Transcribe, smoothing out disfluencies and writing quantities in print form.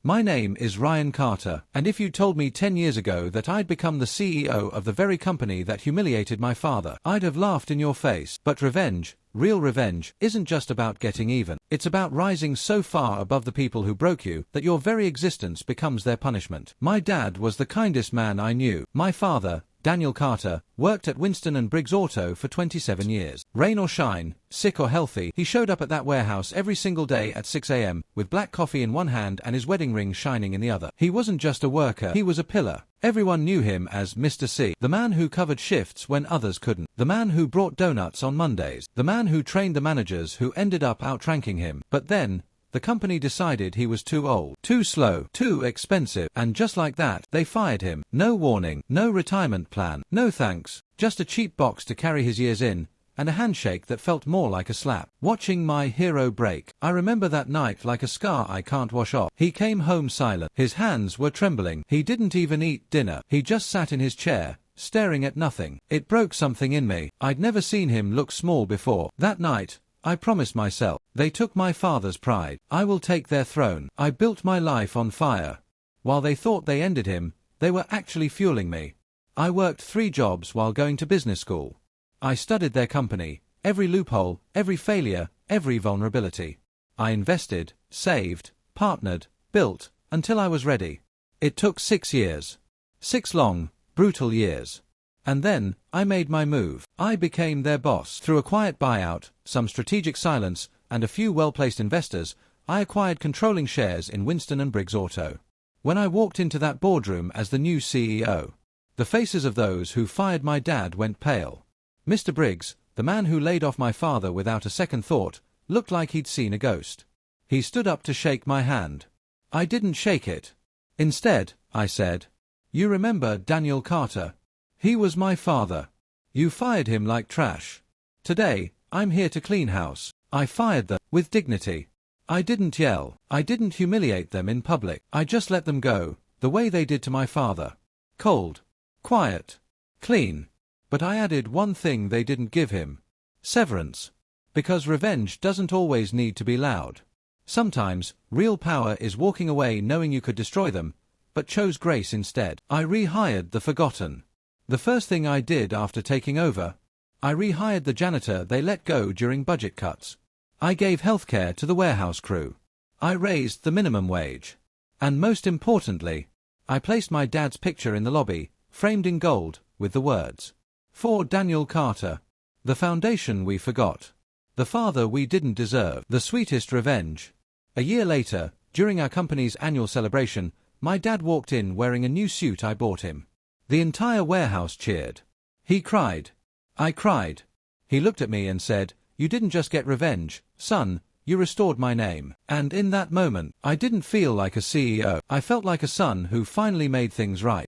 My name is Ryan Carter, and if you told me 10 years ago that I'd become the CEO of the very company that humiliated my father, I'd have laughed in your face. But revenge, real revenge, isn't just about getting even. It's about rising so far above the people who broke you that your very existence becomes their punishment. My dad was the kindest man I knew. My father, Daniel Carter, worked at Winston & Briggs Auto for 27 years. Rain or shine, sick or healthy, he showed up at that warehouse every single day at 6 a.m. with black coffee in one hand and his wedding ring shining in the other. He wasn't just a worker, he was a pillar. Everyone knew him as Mr. C, the man who covered shifts when others couldn't, the man who brought donuts on Mondays, the man who trained the managers who ended up outranking him. But then, the company decided he was too old, too slow, too expensive, and just like that, they fired him. No warning, no retirement plan, no thanks, just a cheap box to carry his years in, and a handshake that felt more like a slap. Watching my hero break, I remember that night like a scar I can't wash off. He came home silent. His hands were trembling. He didn't even eat dinner. He just sat in his chair, staring at nothing. It broke something in me. I'd never seen him look small before. That night, I promised myself, they took my father's pride, I will take their throne. I built my life on fire. While they thought they ended him, they were actually fueling me. I worked 3 jobs while going to business school. I studied their company, every loophole, every failure, every vulnerability. I invested, saved, partnered, built, until I was ready. It took 6 years. 6 long, brutal years. And then, I made my move. I became their boss. Through a quiet buyout, some strategic silence, and a few well-placed investors, I acquired controlling shares in Winston & Briggs Auto. When I walked into that boardroom as the new CEO, the faces of those who fired my dad went pale. Mr. Briggs, the man who laid off my father without a second thought, looked like he'd seen a ghost. He stood up to shake my hand. I didn't shake it. Instead, I said, "You remember Daniel Carter? He was my father. You fired him like trash. Today, I'm here to clean house." I fired them, with dignity. I didn't yell. I didn't humiliate them in public. I just let them go, the way they did to my father. Cold. Quiet. Clean. But I added one thing they didn't give him. Severance. Because revenge doesn't always need to be loud. Sometimes, real power is walking away knowing you could destroy them, but chose grace instead. I rehired the forgotten. The first thing I did after taking over, I rehired the janitor they let go during budget cuts. I gave healthcare to the warehouse crew. I raised the minimum wage. And most importantly, I placed my dad's picture in the lobby, framed in gold, with the words, "For Daniel Carter, the foundation we forgot, the father we didn't deserve, the sweetest revenge." A year later, during our company's annual celebration, my dad walked in wearing a new suit I bought him. The entire warehouse cheered. He cried. I cried. He looked at me and said, "You didn't just get revenge, son, you restored my name." And in that moment, I didn't feel like a CEO. I felt like a son who finally made things right.